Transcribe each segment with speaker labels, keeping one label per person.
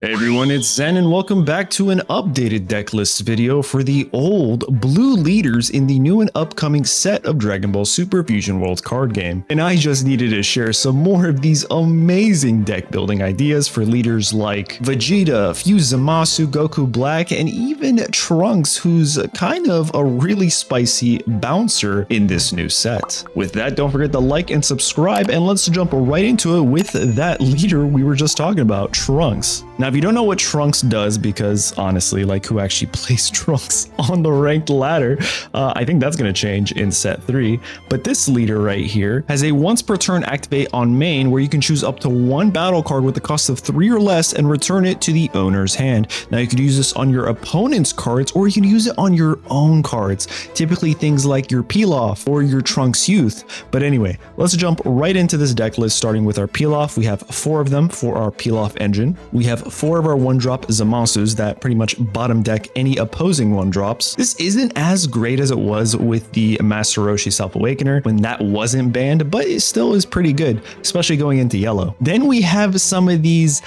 Speaker 1: Hey everyone, it's Zen and welcome back to an updated deck list video for the old blue leaders in the new and upcoming set of Dragon Ball Super Fusion World card game. And I just needed to share some more of these amazing deck building ideas for leaders like Vegeta, Fuse Zamasu, Goku Black, and even Trunks, who's kind of a really spicy bouncer in this new set. With that, don't forget to like and subscribe, and let's jump right into it with that leader we were just talking about, Trunks. Now, if you don't know what Trunks does, because honestly, like, who actually plays Trunks on the ranked ladder, I think that's going to change in set 3. But this leader right here has a once per turn activate on main where you can choose up to one battle card with the cost of 3 or less and return it to the owner's hand. Now, you could use this on your opponent's cards, or you can use it on your own cards, typically things like your Pilaf or your Trunks Youth. But anyway, let's jump right into this deck list, starting with our Pilaf. We have 4 of them for our Pilaf engine. We have 4 of our 1-drop Zamasus that pretty much bottom deck any opposing 1-drops. This isn't as great as it was with the Master Roshi Self-Awakener when that wasn't banned, but it still is pretty good, especially going into yellow. Then we have some of these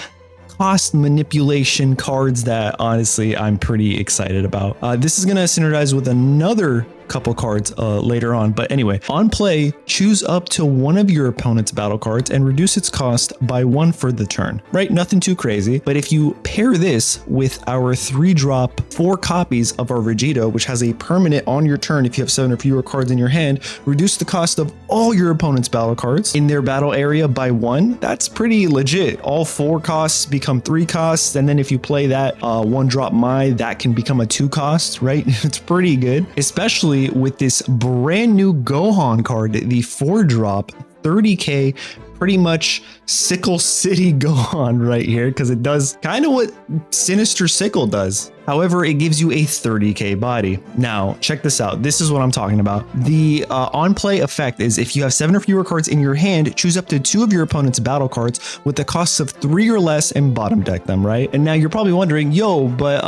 Speaker 1: cost manipulation cards that honestly I'm pretty excited about. This is going to synergize with another couple cards later on, but anyway, on play, choose up to one of your opponent's battle cards and reduce its cost by 1 for the turn. Right, nothing too crazy, but if you pair this with our 3-drop 4 copies of our Vegeta, which has a permanent on your turn if you have 7 or fewer cards in your hand, reduce the cost of all your opponent's battle cards in their battle area by 1. That's pretty legit. All 4 costs become 3 costs, and then if you play that 1-drop Mai, that can become a 2 cost, right? It's pretty good, especially with this brand new Gohan card, the 4-drop 30k, pretty much Sickle City Gohan right here, because it does kind of what Sinister Sickle does. However, it gives you a 30k body. Now, check this out. This is what I'm talking about. The on-play effect is if you have 7 or fewer cards in your hand, choose up to 2 of your opponent's battle cards with the costs of 3 or less and bottom deck them, right? And now you're probably wondering, yo, but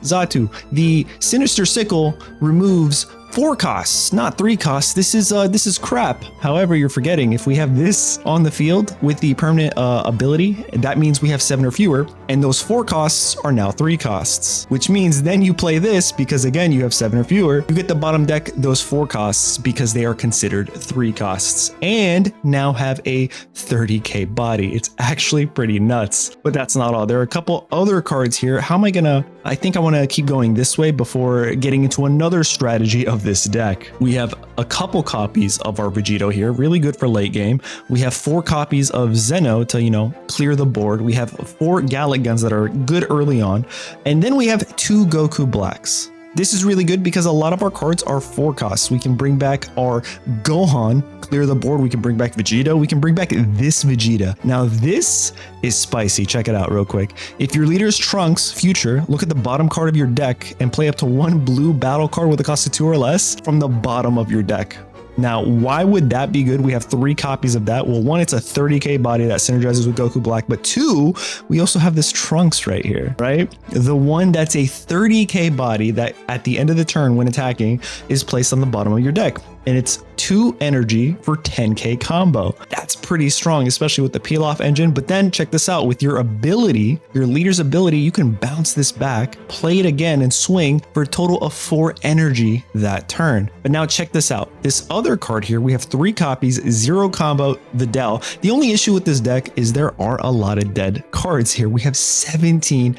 Speaker 1: Zatu, the Sinister Sickle removes 4 costs, not 3 costs. This is crap. However, you're forgetting if we have this on the field with the permanent ability, that means we have 7 or fewer, and those 4 costs are now 3 costs, which means then you play this because again you have 7 or fewer. You get the bottom deck those 4 costs because they are considered 3 costs, and now have a 30k body. It's actually pretty nuts. But that's not all. There are a couple other cards here. How am I gonna? I think I want to keep going this way before getting into another strategy of this deck. We have a couple copies of our Vegeta here, really good for late game. We have 4 copies of Zeno to, you know, clear the board. We have 4 Gallic guns that are good early on. And then we have 2 Goku Blacks. This is really good because a lot of our cards are 4 costs. We can bring back our Gohan, clear the board. We can bring back Vegeta. We can bring back this Vegeta. Now this is spicy. Check it out real quick. If your leader is Trunks Future, look at the bottom card of your deck and play up to 1 blue battle card with a cost of 2 or less from the bottom of your deck. Now, why would that be good? We have 3 copies of that. Well, 1, it's a 30k body that synergizes with Goku Black, but 2, we also have this Trunks right here, right? The one that's a 30k body that at the end of the turn when attacking is placed on the bottom of your deck. And it's 2 energy for 10k combo. That's pretty strong, especially with the Pilaf engine. But then check this out, with your ability, your leader's ability, you can bounce this back, play it again, and swing for a total of 4 energy that turn. But now check this out. This other card here, we have 3 copies, 0 combo, Videl. The only issue with this deck is there are a lot of dead cards here. We have 17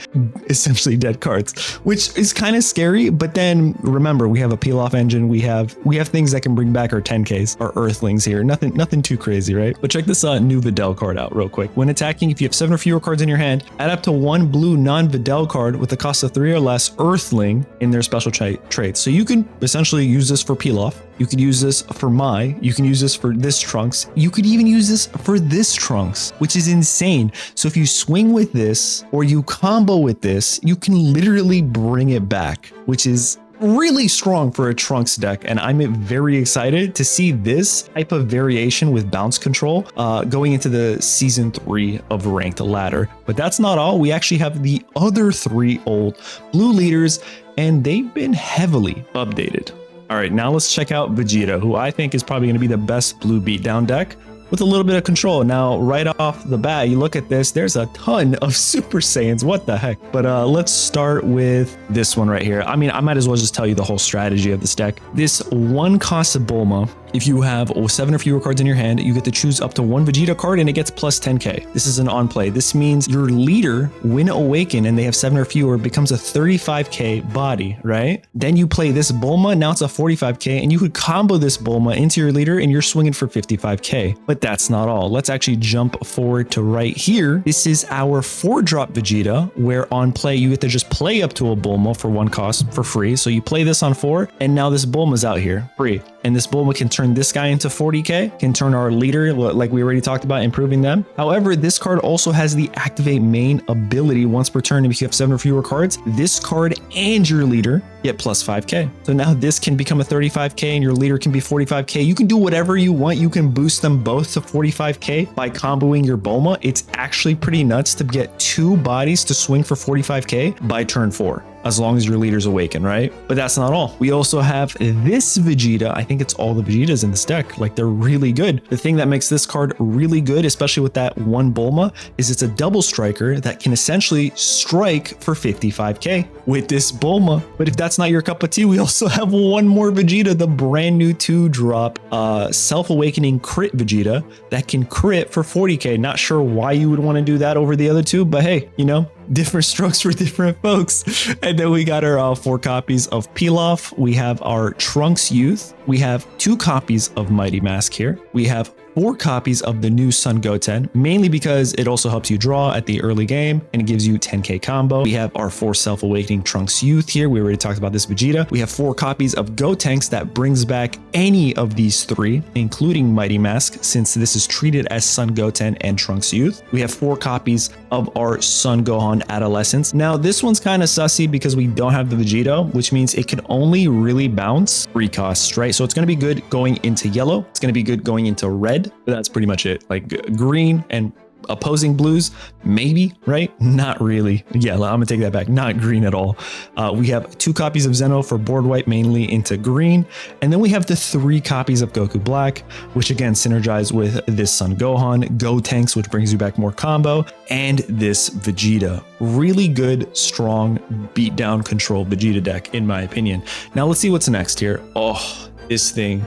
Speaker 1: essentially dead cards, which is kind of scary. But then remember, we have a Pilaf engine. We have things that can bring back our 10Ks, our Earthlings here. Nothing too crazy, right? But check this new Videl card out real quick. When attacking, if you have 7 or fewer cards in your hand, add up to 1 blue non-Videl card with a cost of 3 or less Earthling in their special traits. So you can essentially use this for Pilaf. You could use this for Mai. You can use this for this Trunks. You could even use this for this Trunks, which is insane. So if you swing with this or you combo with this, you can literally bring it back, which is really strong for a Trunks deck, and I'm very excited to see this type of variation with bounce control going into the season 3 of ranked ladder. But that's not all. We actually have the other 3 old blue leaders, and they've been heavily updated. All right, now let's check out Vegeta, who I think is probably going to be the best blue beatdown deck. with a little bit of control. Now, right off the bat, you look at this, there's a ton of Super Saiyans. What the heck? But let's start with this one right here. I mean, I might as well just tell you the whole strategy of this deck. This one cost Bulma, if you have 7 or fewer cards in your hand, you get to choose up to 1 Vegeta card and it gets plus 10k. This is an on play. This means your leader, when awakened and they have 7 or fewer, becomes a 35k body, right? Then you play this Bulma, now it's a 45k, and you could combo this Bulma into your leader and you're swinging for 55k. But that's not all. Let's actually jump forward to right here. This is our 4-drop Vegeta, where on play you get to just play up to a Bulma for 1 cost for free. So you play this on 4, and now this Bulma's out here free. And this Bulma can turn this guy into 40k, can turn our leader, like we already talked about, improving them. However, this card also has the activate main ability once per turn. If you have 7 or fewer cards, this card and your leader get plus 5k. So now this can become a 35k and your leader can be 45k. You can do whatever you want. You can boost them both to 45k by comboing your Bulma. It's actually pretty nuts to get 2 bodies to swing for 45k by turn 4. As long as your leader's awakened, right? But that's not all. We also have this Vegeta. I think it's all the Vegetas in this deck. Like, they're really good. The thing that makes this card really good, especially with that one Bulma, is it's a double striker that can essentially strike for 55k with this Bulma. But if that's not your cup of tea, we also have one more Vegeta, the brand new 2-drop self-awakening crit Vegeta that can crit for 40k. Not sure why you would want to do that over the other two, but hey, you know, different strokes for different folks. And then we got our 4 copies of Pilaf. We have our Trunks Youth. We have 2 copies of Mighty Mask here. We have 4 copies of the new Son Goten, mainly because it also helps you draw at the early game and it gives you 10k combo. We have our 4 self-awakening Trunks Youth here. We already talked about this Vegeta. We have 4 copies of Gotenks that brings back any of these 3, including Mighty Mask, since this is treated as Son Goten and Trunks Youth. We have 4 copies of our Son Gohan Adolescence. Now, this one's kind of sussy because we don't have the Vegeta, which means it can only really bounce 3 costs, right? So it's going to be good going into yellow. It's going to be good going into red. But that's pretty much it. Like green and opposing blues, maybe, right? Not really. Yeah, I'm gonna take that back. Not green at all. We have 2 copies of Zeno for board wipe, mainly into green. And then we have the 3 copies of Goku Black, which again synergize with this Son Gohan, Gotenks, which brings you back more combo, and this Vegeta. Really good, strong, beatdown control Vegeta deck, in my opinion. Now let's see what's next here. Oh, this thing.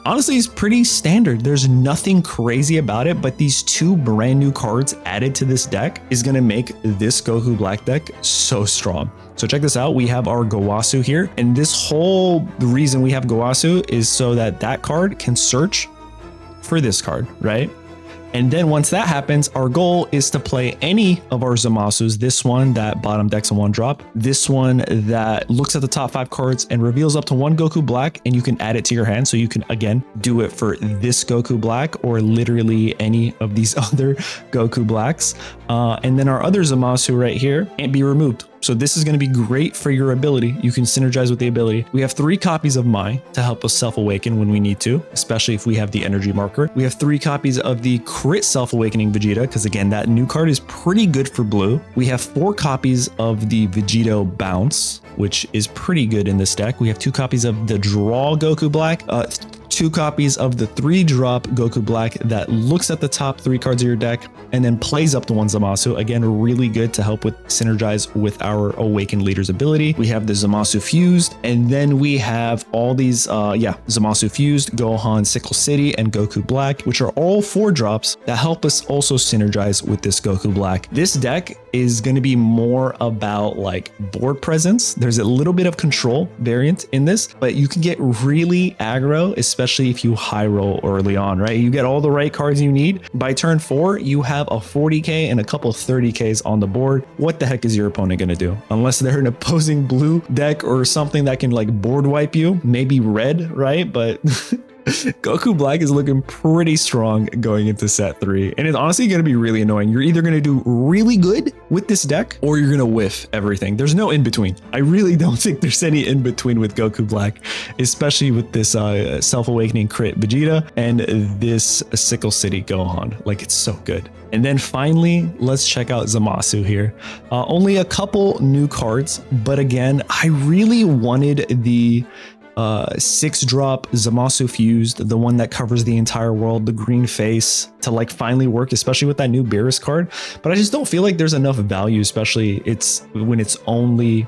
Speaker 1: Honestly, it's pretty standard. There's nothing crazy about it, but these 2 brand new cards added to this deck is going to make this Goku Black deck so strong. So check this out. We have our Gowasu here, and this whole reason we have Gowasu is so that that card can search for this card, right? And then once that happens, our goal is to play any of our Zamasus, this one that bottom decks a 1-drop, this one that looks at the top 5 cards and reveals up to 1 Goku Black, and you can add it to your hand. So you can, again, do it for this Goku Black or literally any of these other Goku Blacks. And then our other Zamasu right here can't be removed. So this is going to be great for your ability. You can synergize with the ability. We have 3 copies of Mai to help us self-awaken when we need to, especially if we have the energy marker. We have 3 copies of the crit self-awakening Vegeta, because again, that new card is pretty good for blue. We have 4 copies of the Vegito Bounce, which is pretty good in this deck. We have 2 copies of the Draw Goku Black, 2 copies of the 3-drop Goku Black that looks at the top 3 cards of your deck and then plays up to 1 Zamasu. Again, really good to help with synergize with our Awakened Leader's ability. We have the Zamasu Fused, and then we have all these, Zamasu Fused, Gohan, Sickle City, and Goku Black, which are all 4-drops that help us also synergize with this Goku Black. This deck is going to be more about like board presence. There's a little bit of control variant in this, but you can get really aggro, especially if you high roll early on, right? You get all the right cards you need. By turn 4, you have a 40k and a couple 30ks on the board. What the heck is your opponent going to do? Unless they're an opposing blue deck or something that can like board wipe you, maybe red, right? But Goku Black is looking pretty strong going into set 3, and it's honestly going to be really annoying. You're either going to do really good with this deck or you're going to whiff everything. There's no in between. I really don't think there's any in between with Goku Black, especially with this self-awakening crit Vegeta and this Sickle City Gohan. Like, it's so good. And then finally, let's check out Zamasu here. Only a couple new cards, but again, I really wanted the 6-drop Zamasu fused, the one that covers the entire world, the green face, to like finally work, especially with that new Beerus card. But I just don't feel like there's enough value, especially when it's only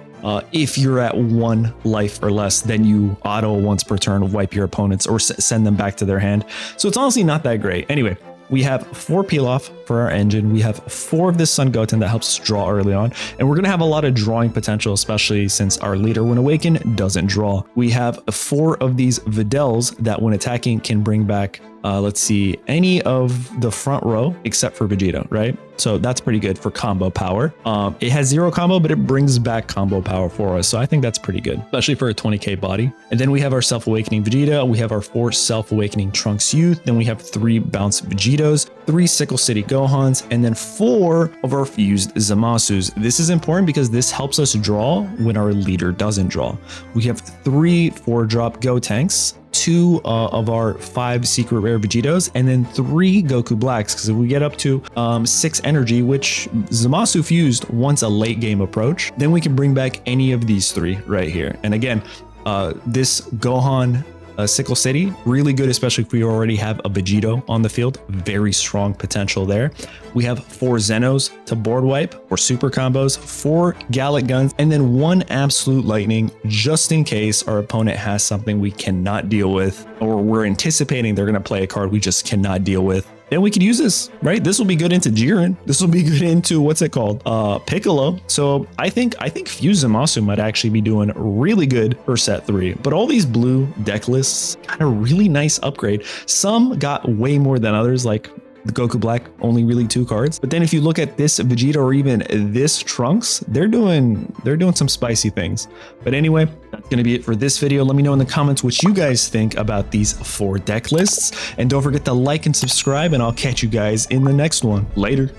Speaker 1: if you're at 1 life or less, then you auto once per turn wipe your opponents or send them back to their hand. So it's honestly not that great. Anyway, we have 4 peel off for our engine. We have 4 of this Sun Goten that helps us draw early on. And we're going to have a lot of drawing potential, especially since our leader, when awakened, doesn't draw. We have 4 of these Videls that when attacking can bring back, let's see, any of the front row except for Vegeta, right? So that's pretty good for combo power. It has 0 combo, but it brings back combo power for us. So I think that's pretty good, especially for a 20k body. And then we have our Self-Awakening Vegeta. We have our 4 Self-Awakening Trunks Youth. Then we have 3 Bounce Vegetos, 3 Sickle City Gohans, and then 4 of our fused Zamasus. This is important because this helps us draw when our leader doesn't draw. We have 3 4-drop Gotenks, 2 of our 5 secret rare Vegetos, and then 3 Goku Blacks, because if we get up to 6 energy, which Zamasu fused once a late game approach, then we can bring back any of these 3 right here. And again, this Gohan Sickle City, really good, especially if we already have a Vegeto on the field. Very strong potential there. We have 4 Zenos to board wipe or super combos, 4 Gallic Guns, and then 1 Absolute Lightning, just in case our opponent has something we cannot deal with, or we're anticipating they're going to play a card we just cannot deal with. Then we could use this, right? This will be good into Jiren. This will be good into, what's it called? Piccolo. So I think Fuse Zamasu might actually be doing really good for set 3. But all these blue deck lists got a really nice upgrade. Some got way more than others, like the Goku Black, only really 2 cards. But then if you look at this Vegeta or even this Trunks, they're doing some spicy things. But anyway, that's going to be it for this video. Let me know in the comments what you guys think about these 4 deck lists. And don't forget to like and subscribe, and I'll catch you guys in the next one. Later.